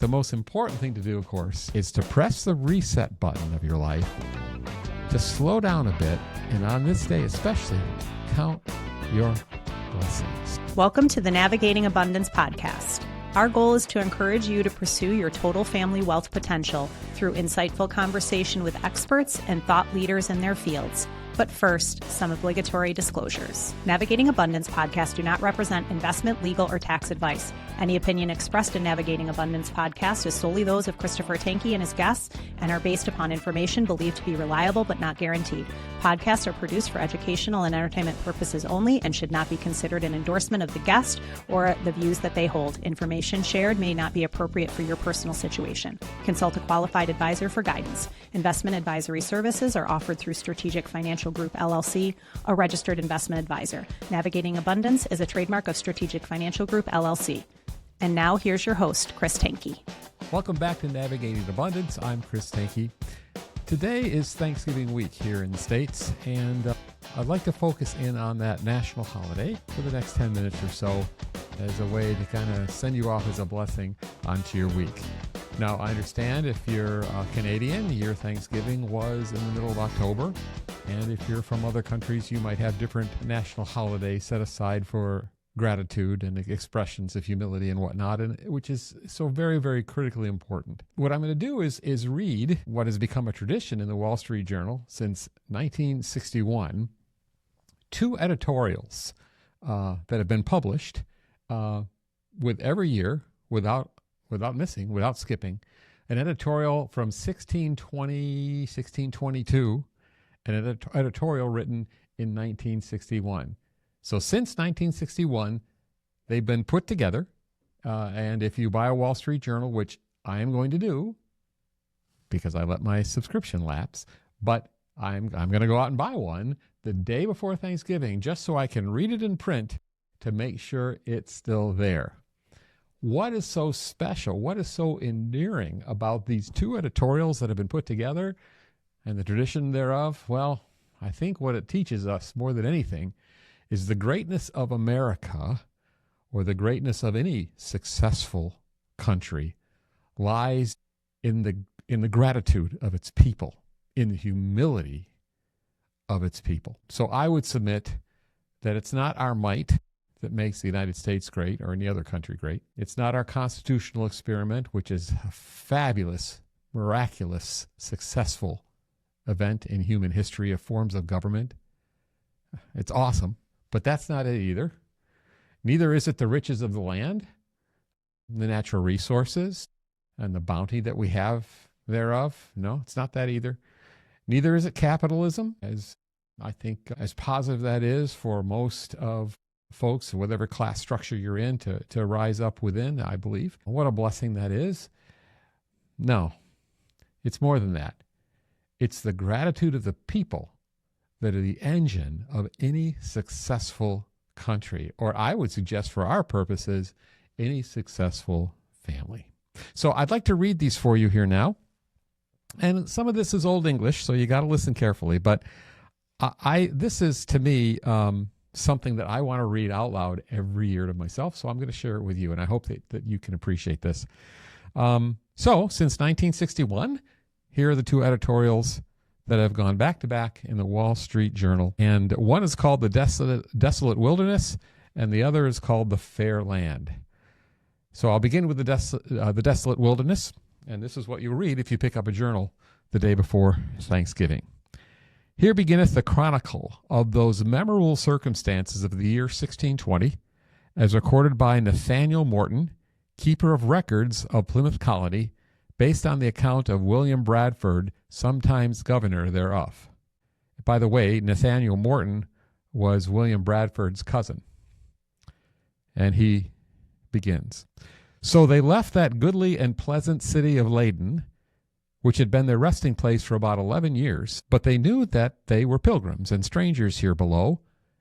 The most important thing to do, of course, is to press the reset button of your life, to slow down a bit, and on this day especially, count your blessings. Welcome to the Navigating Abundance podcast. Our goal is to encourage you to pursue your total family wealth potential through insightful conversation with experts and thought leaders in their fields. But first, some obligatory disclosures. Navigating Abundance podcasts do not represent investment, legal, or tax advice. Any opinion expressed in Navigating Abundance podcast is solely those of Christopher Tanke and his guests and are based upon information believed to be reliable but not guaranteed. Podcasts are produced for educational and entertainment purposes only and should not be considered an endorsement of the guest or the views that they hold. Information shared may not be appropriate for your personal situation. Consult a qualified advisor for guidance. Investment advisory services are offered through Strategic Financial Group, LLC, a registered investment advisor. Navigating Abundance is a trademark of Strategic Financial Group, LLC. And now here's your host, Chris Tanke. Welcome back to Navigating Abundance. I'm Chris Tanke. Today is Thanksgiving week here in the States, and I'd like to focus in on that national holiday for the next 10 minutes or so as a way to kind of send you off as a blessing onto your week. Now, I understand if you're Canadian, your Thanksgiving was in the middle of October, and if you're from other countries, you might have different national holidays set aside for gratitude and expressions of humility and whatnot, and which is so very, very critically important. What I'm going to do is read what has become a tradition in the Wall Street Journal since 1961, two editorials that have been published with every year without missing, without skipping, an editorial from 1620, 1622, and an editorial written in 1961. So since 1961, they've been put together, and if you buy a Wall Street Journal, which I am going to do because I let my subscription lapse, but I'm going to go out and buy one the day before Thanksgiving just so I can read it in print to make sure it's still there. What is so special, what is so endearing about these two editorials that have been put together and the tradition thereof? Well, I think what it teaches us more than anything is the greatness of America, or the greatness of any successful country, lies in the gratitude of its people, in the humility of its people. So I would submit that it's not our might that makes the United States great or any other country great. It's not our constitutional experiment, which is a fabulous, miraculous, successful event in human history of forms of government. It's awesome, but that's not it either. Neither is it the riches of the land, the natural resources, and the bounty that we have thereof. No, it's not that either. Neither is it capitalism, as I think as positive that is for most of folks, whatever class structure you're in, to rise up within, I believe. What a blessing that is. No, it's more than that. It's the gratitude of the people that are the engine of any successful country, or I would suggest for our purposes, any successful family. So I'd like to read these for you here now. And some of this is Old English, so you got to listen carefully. But this is, to me, something that I want to read out loud every year to myself, so I'm going to share it with you, and I hope that you can appreciate this. So, since 1961, here are the two editorials that have gone back-to-back in the Wall Street Journal, and one is called The Desolate Wilderness, and the other is called The Fair Land. So I'll begin with the Desolate Wilderness, and this is what you'll read if you pick up a journal the day before Thanksgiving. Here beginneth the chronicle of those memorable circumstances of the year 1620, as recorded by Nathaniel Morton, keeper of records of Plymouth Colony, based on the account of William Bradford, sometimes governor thereof. By the way, Nathaniel Morton was William Bradford's cousin. And he begins. So they left that goodly and pleasant city of Leyden, which had been their resting place for about 11 years, but they knew that they were pilgrims and strangers here below,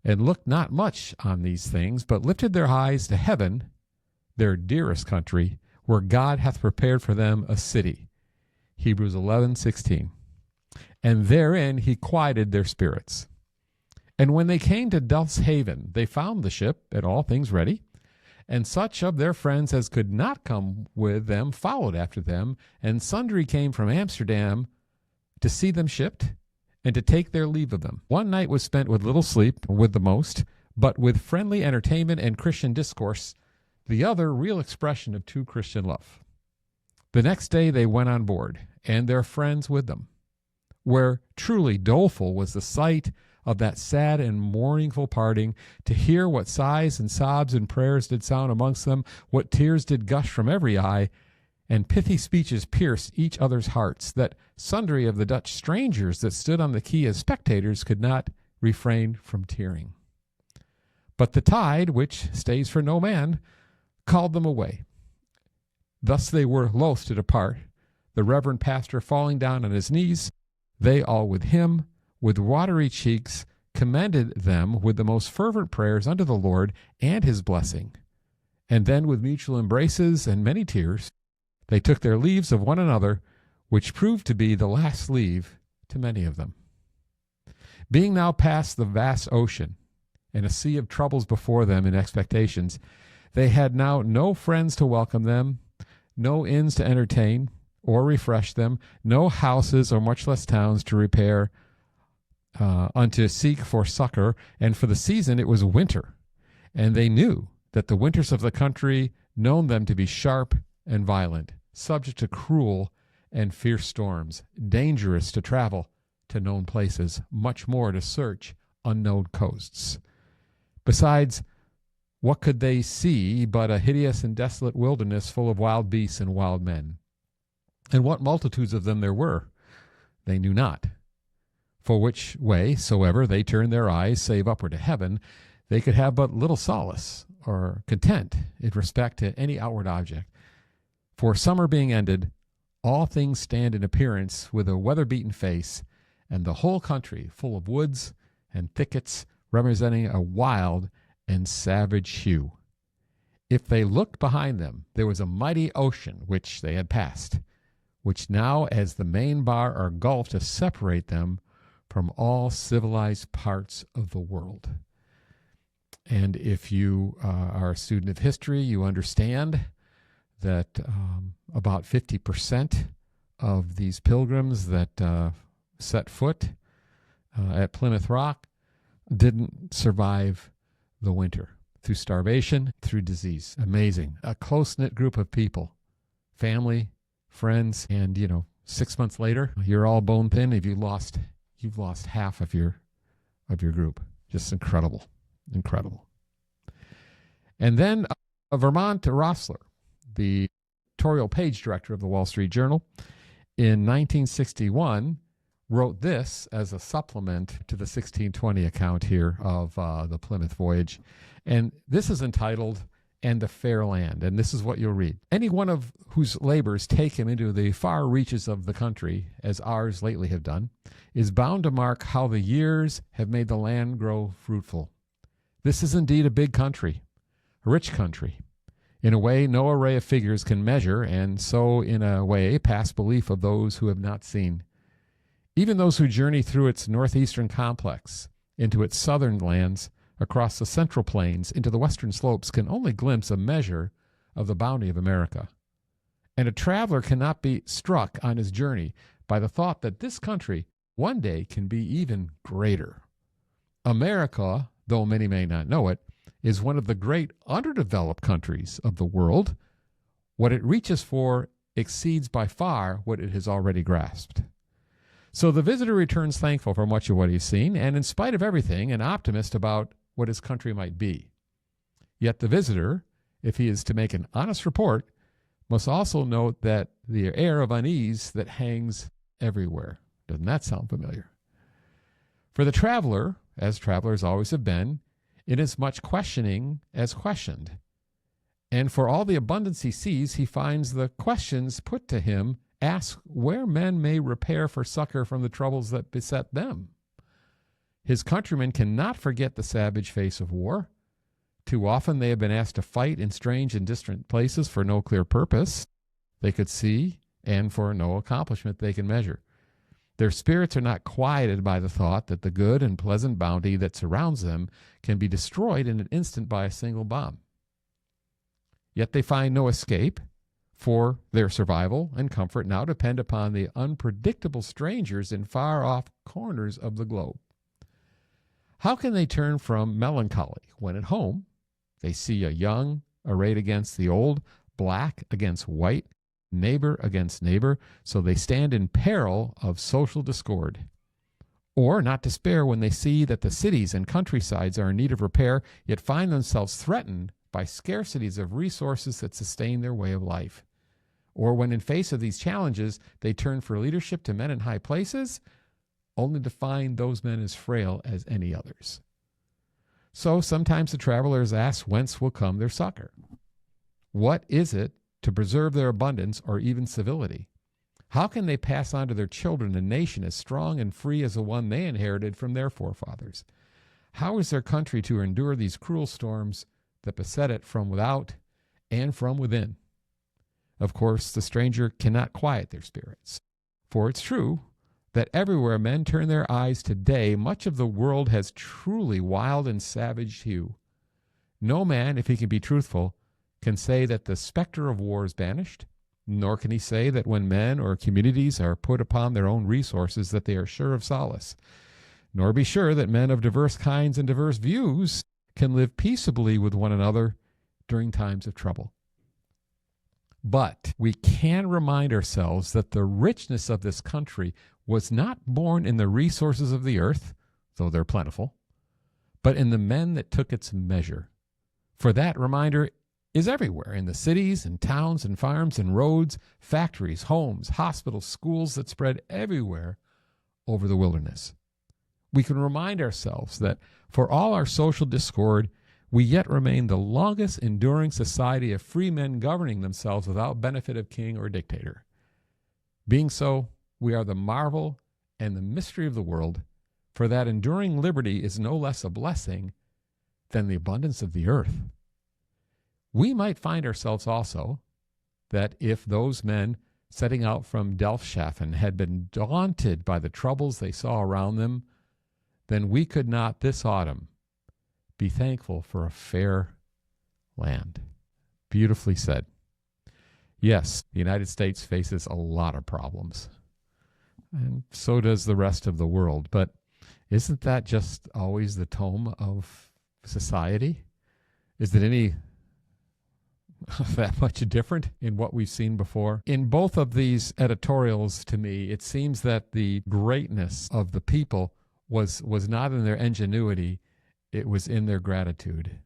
and looked not much on these things, but lifted their eyes to heaven, their dearest country, where God hath prepared for them a city. Hebrews 11:16. And therein he quieted their spirits. And when they came to Dulce Haven, they found the ship and all things ready, And such of their friends as could not come with them followed after them, and sundry came from Amsterdam to see them shipped, and to take their leave of them. One night was spent with little sleep, with the most, but with friendly entertainment and Christian discourse, the other real expression of true Christian love. The next day they went on board, and their friends with them, where truly doleful was the sight of that sad and mournful parting, to hear what sighs and sobs and prayers did sound amongst them, what tears did gush from every eye, and pithy speeches pierced each other's hearts, that sundry of the Dutch strangers that stood on the quay as spectators could not refrain from tearing. But the tide, which stays for no man, called them away. Thus they were loath to depart, the reverend pastor falling down on his knees, they all with him, with watery cheeks, commended them with the most fervent prayers unto the Lord and his blessing. And then with mutual embraces and many tears, they took their leaves of one another, which proved to be the last leave to many of them. Being now past the vast ocean, and a sea of troubles before them in expectations, they had now no friends to welcome them, no inns to entertain or refresh them, no houses or much less towns to repair unto seek for succor, and for the season it was winter, and they knew that the winters of the country known them to be sharp and violent, subject to cruel and fierce storms, dangerous to travel to known places, much more to search unknown coasts. Besides, what could they see but a hideous and desolate wilderness full of wild beasts and wild men? And what multitudes of them there were, they knew not. For which way soever they turned their eyes, save upward to heaven, they could have but little solace or content in respect to any outward object. For summer being ended, all things stand in appearance with a weather-beaten face, and the whole country full of woods and thickets representing a wild and savage hue. If they looked behind them, there was a mighty ocean which they had passed, which now as the main bar or gulf to separate them from all civilized parts of the world. And if you are a student of history, you understand that about 50% of these pilgrims that set foot at Plymouth Rock didn't survive the winter through starvation, through disease. Amazing. A close-knit group of people, family, friends, and 6 months later, you're all bone thin. If you've lost half of your group. Just incredible. And then Vermont Rossler, the editorial page director of the Wall Street Journal, in 1961 wrote this as a supplement to the 1620 account here of the Plymouth voyage. And this is entitled, "And the Fair Land." And this is what you'll read. "Any one of whose labors take him into the far reaches of the country, as ours lately have done, is bound to mark how the years have made the land grow fruitful. This is indeed a big country, a rich country, in a way no array of figures can measure, and so in a way past belief of those who have not seen. Even those who journey through its northeastern complex, into its southern lands, across the central plains, into the western slopes, can only glimpse a measure of the bounty of America. And a traveler cannot be struck on his journey by the thought that this country one day can be even greater. America, though many may not know it, is one of the great underdeveloped countries of the world. What it reaches for exceeds by far what it has already grasped." So the visitor returns thankful for much of what he's seen, and in spite of everything, an optimist about what his country might be. Yet the visitor, if he is to make an honest report, must also note that the air of unease that hangs everywhere. Doesn't that sound familiar? For the traveler, as travelers always have been, it is much questioning as questioned. And for all the abundance he sees, he finds the questions put to him ask where men may repair for succor from the troubles that beset them. His countrymen cannot forget the savage face of war. Too often they have been asked to fight in strange and distant places for no clear purpose they could see and for no accomplishment they can measure. Their spirits are not quieted by the thought that the good and pleasant bounty that surrounds them can be destroyed in an instant by a single bomb. Yet they find no escape, for their survival and comfort now depend upon the unpredictable strangers in far-off corners of the globe. How can they turn from melancholy when at home they see a young arrayed against the old, black against white, neighbor against neighbor, so they stand in peril of social discord? Or not despair when they see that the cities and countrysides are in need of repair, yet find themselves threatened by scarcities of resources that sustain their way of life? Or when in face of these challenges, they turn for leadership to men in high places, only to find those men as frail as any others. So sometimes the traveler is asked whence will come their succor. What is it to preserve their abundance or even civility? How can they pass on to their children a nation as strong and free as the one they inherited from their forefathers? How is their country to endure these cruel storms that beset it from without and from within? Of course, the stranger cannot quiet their spirits. For it's true that everywhere men turn their eyes today, much of the world has truly wild and savage hue. No man, if he can be truthful, can say that the specter of war is banished, nor can he say that when men or communities are put upon their own resources that they are sure of solace, nor be sure that men of diverse kinds and diverse views can live peaceably with one another during times of trouble. But we can remind ourselves that the richness of this country was not born in the resources of the earth, though they're plentiful, but in the men that took its measure. For that reminder is everywhere, in the cities and towns and farms and roads, factories, homes, hospitals, schools that spread everywhere over the wilderness. We can remind ourselves that for all our social discord, we yet remain the longest enduring society of free men governing themselves without benefit of king or dictator. Being so, we are the marvel and the mystery of the world, for that enduring liberty is no less a blessing than the abundance of the earth. We might find ourselves also that if those men setting out from Delfshaven had been daunted by the troubles they saw around them, then we could not this autumn be thankful for a fair land. Beautifully said. Yes, the United States faces a lot of problems, and so does the rest of the world. But isn't that just always the tone of society? Is it any that much different in what we've seen before? In both of these editorials, to me, it seems that the greatness of the people was not in their ingenuity. It was in their gratitude.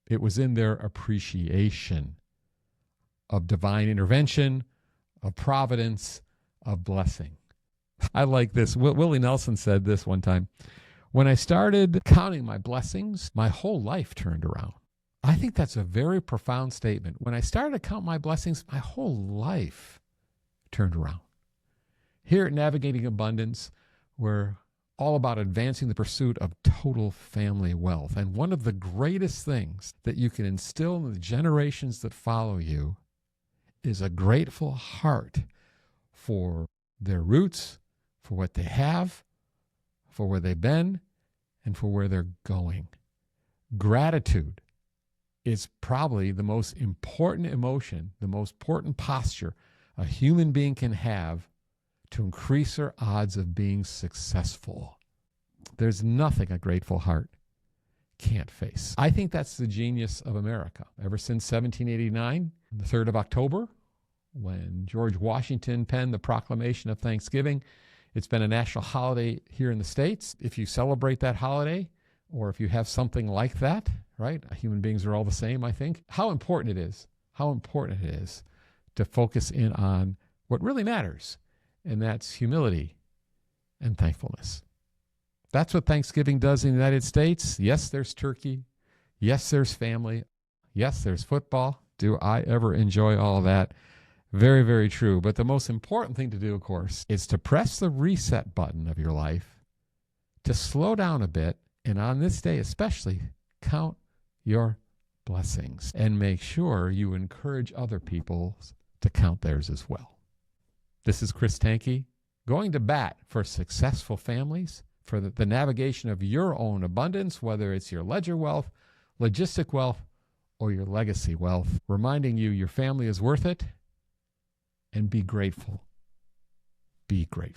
It was in their appreciation of divine intervention, of providence, of blessing. I like this. Willie Nelson said this one time. When I started counting my blessings, my whole life turned around. I think that's a very profound statement. When I started to count my blessings, my whole life turned around. Here at Navigating Abundance, we're all about advancing the pursuit of total family wealth. And one of the greatest things that you can instill in the generations that follow you is a grateful heart for their roots, for what they have, for where they've been, and for where they're going. Gratitude is probably the most important emotion, the most important posture a human being can have to increase their odds of being successful. There's nothing a grateful heart can't face. I think that's the genius of America. Ever since 1789, the 3rd of October, when George Washington penned the Proclamation of Thanksgiving, it's been a national holiday here in the States. If you celebrate that holiday, or if you have something like that, right? Human beings are all the same, I think. How important it is to focus in on what really matters, and that's humility and thankfulness. That's what Thanksgiving does in the United States. Yes, there's turkey. Yes, there's family. Yes, there's football. Do I ever enjoy all that? Very, very true. But the most important thing to do, of course, is to press the reset button of your life, to slow down a bit, and on this day especially, count your blessings and make sure you encourage other people to count theirs as well. This is Chris Tankey, going to bat for successful families, for the navigation of your own abundance, whether it's your ledger wealth, logistic wealth, or your legacy wealth, reminding you your family is worth it, and be grateful. Be grateful.